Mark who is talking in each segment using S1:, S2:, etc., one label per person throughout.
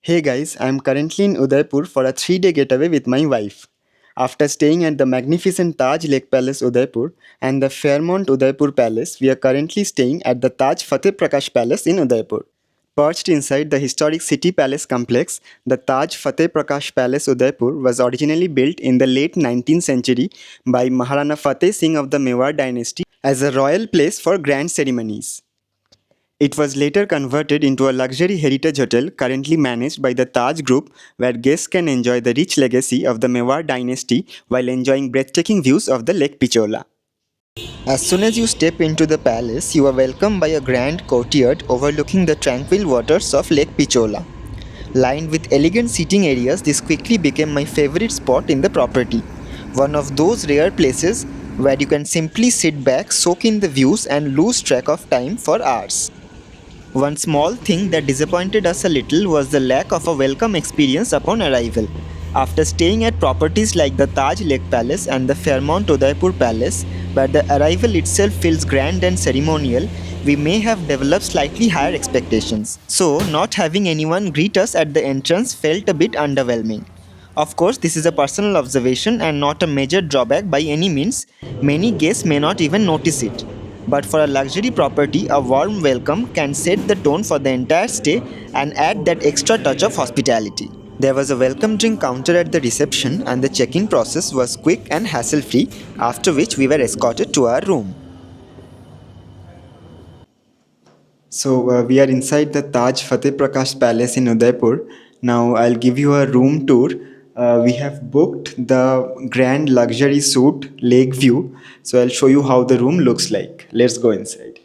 S1: Hey guys, I am currently in Udaipur for a 3-day getaway with my wife. After staying at the magnificent Taj Lake Palace Udaipur and the Fairmont Udaipur Palace, we are currently staying at the Taj Fateh Prakash Palace in Udaipur. Perched inside the historic City Palace complex, the Taj Fateh Prakash Palace Udaipur was originally built in the late 19th century by Maharana Fateh Singh of the Mewar dynasty as a royal place for grand ceremonies. It was later converted into a luxury heritage hotel currently managed by the Taj Group, where guests can enjoy the rich legacy of the Mewar dynasty while enjoying breathtaking views of the Lake Pichola. As soon as you step into the palace, you are welcomed by a grand courtyard overlooking the tranquil waters of Lake Pichola. Lined with elegant seating areas, this quickly became my favorite spot in the property. One of those rare places where you can simply sit back, soak in the views, and lose track of time for hours. One small thing that disappointed us a little was the lack of a welcome experience upon arrival. After staying at properties like the Taj Lake Palace and the Fairmont Udaipur Palace, where the arrival itself feels grand and ceremonial, we may have developed slightly higher expectations. So, not having anyone greet us at the entrance felt a bit underwhelming. Of course, this is a personal observation and not a major drawback by any means. Many guests may not even notice it. But for a luxury property, a warm welcome can set the tone for the entire stay and add that extra touch of hospitality. There was a welcome drink counter at the reception, and the check in process was quick and hassle free, after which we were escorted to our room. So we are inside the Taj Fateh Prakash Palace in Udaipur. Now I'll give you a room tour. We have booked the grand luxury suite lake view. So I'll show you how the room looks like. Let's go inside.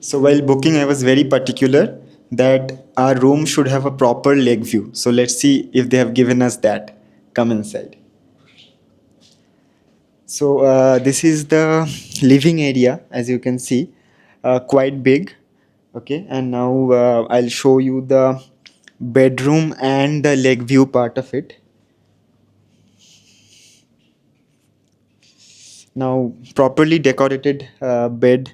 S1: So while booking, I was very particular that our room should have a proper lake view. So let's see if they have given us that. Come inside. So this is the living area, as you can see, quite big. Okay, and now I'll show you the bedroom and the lake view part of it. Now, properly decorated bed.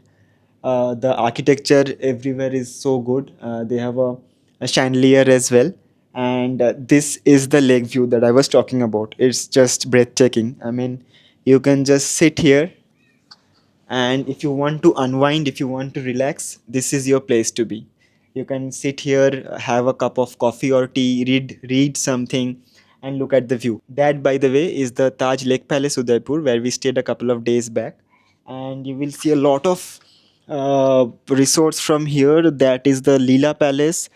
S1: The architecture everywhere is so good. They have a chandelier as well. And this is the lake view that I was talking about. It's just breathtaking. I mean, you can just sit here, and if you want to unwind, if you want to relax, this is your place to be. You can sit here, have a cup of coffee or tea, read something, and look at the view. That, by the way, is the Taj Lake Palace Udaipur, where we stayed a couple of days back. And you will see a lot of resorts from here. That is the Leela Palace.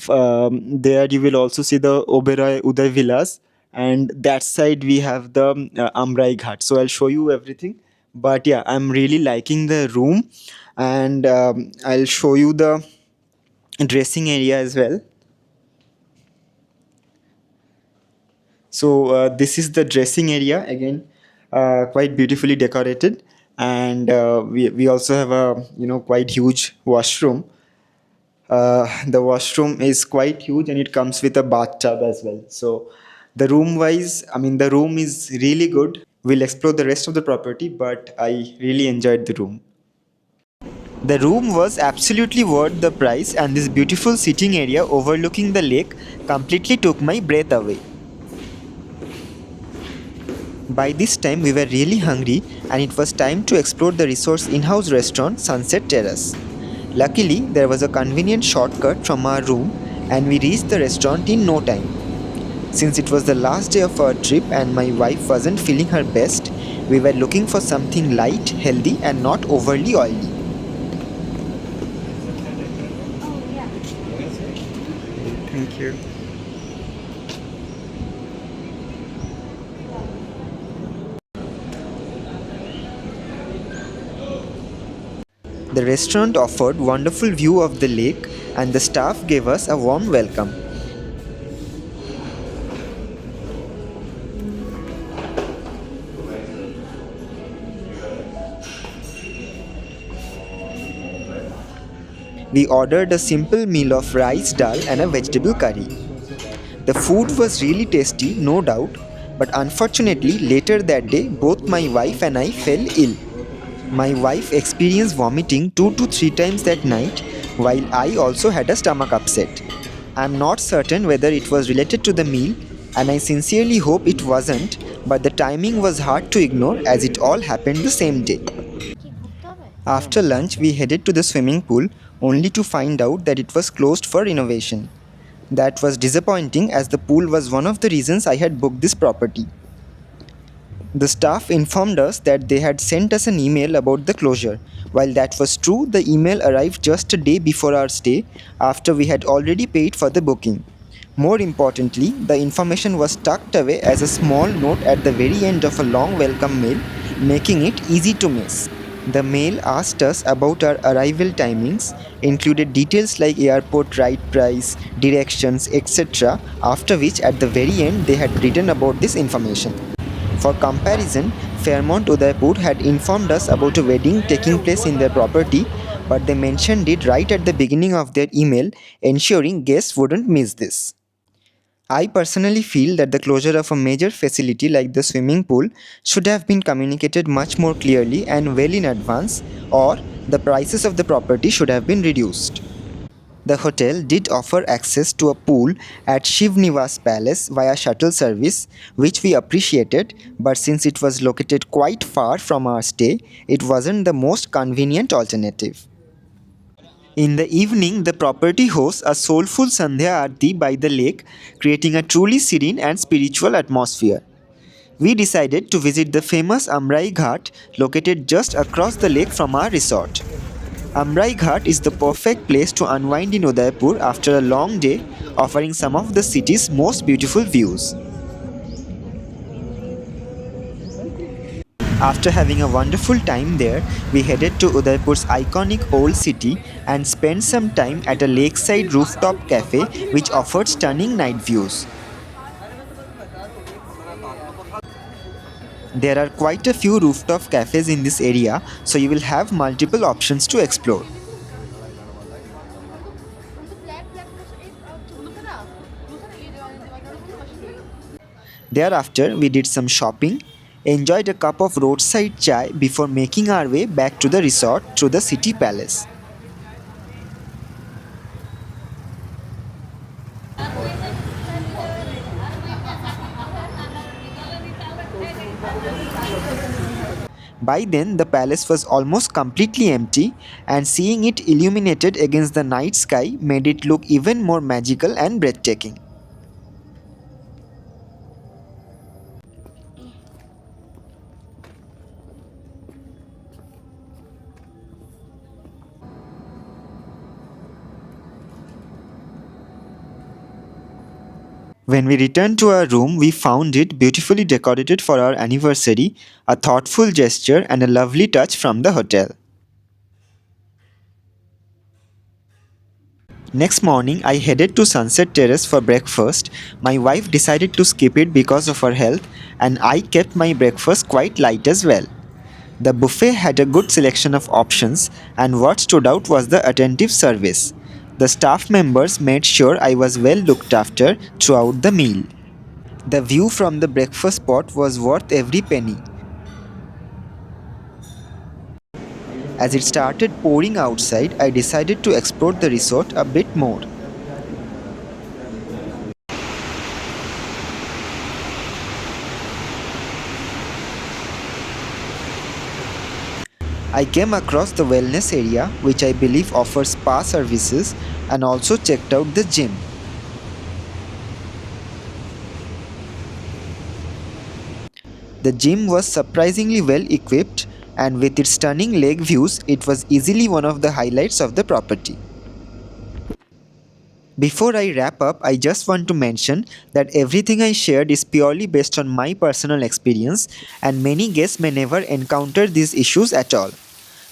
S1: There you will also see the Oberoi Uday Villas, and that side we have the Amrai Ghat. So I'll show you everything. But yeah, I'm really liking the room, and I'll show you the dressing area as well. So this is the dressing area again, quite beautifully decorated, and we also have a quite huge washroom. The washroom is quite huge, and it comes with a bathtub as well. So the room wise, I mean, the room is really good. We'll explore the rest of the property, but I really enjoyed the room. The room was absolutely worth the price, and this beautiful sitting area overlooking the lake completely took my breath away. By this time, we were really hungry, and it was time to explore the resort's in house restaurant, Sunset Terrace. Luckily, there was a convenient shortcut from our room, and we reached the restaurant in no time. Since it was the last day of our trip and my wife wasn't feeling her best, we were looking for something light, healthy, and not overly oily. Thank you. The restaurant offered wonderful view of the lake, and the staff gave us a warm welcome. We ordered a simple meal of rice dal and a vegetable curry. The food was really tasty, no doubt, But unfortunately, later that day, both my wife and I fell ill. My wife experienced vomiting 2 to 3 times that night, while I also had a stomach upset. I'm not certain whether it was related to the meal, and I sincerely hope it wasn't, but the timing was hard to ignore as it all happened the same day. After lunch, we headed to the swimming pool only to find out that it was closed for renovation. That was disappointing as the pool was one of the reasons I had booked this property. The staff informed us that they had sent us an email about the closure. While that was true, the email arrived just a day before our stay, after we had already paid for the booking. More importantly, the information was tucked away as a small note at the very end of a long welcome mail, making it easy to miss. The mail asked us about our arrival timings, included details like airport ride price, directions, etc., after which at the very end they had written about this information. For comparison, Fairmont Udaipur had informed us about a wedding taking place in their property, but they mentioned it right at the beginning of their email, ensuring guests wouldn't miss this. I personally feel that the closure of a major facility like the swimming pool should have been communicated much more clearly and well in advance, or the prices of the property should have been reduced. The hotel did offer access to a pool at Shiv Nivas Palace via shuttle service, which we appreciated, but since it was located quite far from our stay, it wasn't the most convenient alternative. In the evening, the property hosts a soulful Sandhya Aarti by the lake, creating a truly serene and spiritual atmosphere. We decided to visit the famous Amrai Ghat located just across the lake from our resort. Amrai Ghat is the perfect place to unwind in Udaipur after a long day, offering some of the city's most beautiful views. After having a wonderful time there, we headed to Udaipur's iconic old city and spent some time at a lakeside rooftop cafe which offered stunning night views. There are quite a few rooftop cafes in this area, so you will have multiple options to explore. Thereafter, we did some shopping, enjoyed a cup of roadside chai before making our way back to the resort through the city palace. By then, the palace was almost completely empty, and seeing it illuminated against the night sky made it look even more magical and breathtaking. When we returned to our room, we found it beautifully decorated for our anniversary, a thoughtful gesture and a lovely touch from the hotel. Next morning, I headed to Sunset Terrace for breakfast. My wife decided to skip it because of her health, and I kept my breakfast quite light as well. The buffet had a good selection of options, and what stood out was the attentive service. The staff members made sure I was well looked after throughout the meal. The view from the breakfast spot was worth every penny. As it started pouring outside, I decided to explore the resort a bit more. I came across the wellness area, which I believe offers spa services, and also checked out the gym. The gym was surprisingly well equipped, and with its stunning lake views, it was easily one of the highlights of the property. Before I wrap up, I just want to mention that everything I shared is purely based on my personal experience, and many guests may never encounter these issues at all.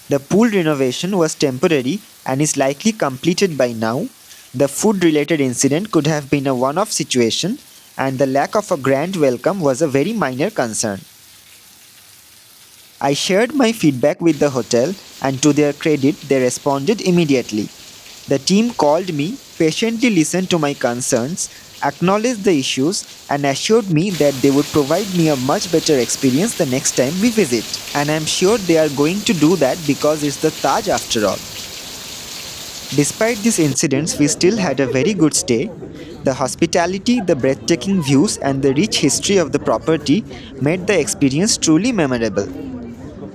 S1: The pool renovation was temporary and is likely completed by now. The food related incident could have been a one off situation, and the lack of a grand welcome was a very minor concern. I shared my feedback with the hotel, and to their credit, they responded immediately.
S2: The team called me, patiently listened to my concerns, acknowledged the issues, and assured me that they would provide me a much better experience the next time we visit. And I'm sure they are going to do that because it's the Taj after all. Despite these incidents, we still had a very good stay. The hospitality, the breathtaking views, and the rich history of the property made the experience truly memorable.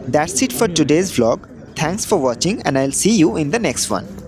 S2: That's it for today's vlog. Thanks for watching, and I'll see you in the next one.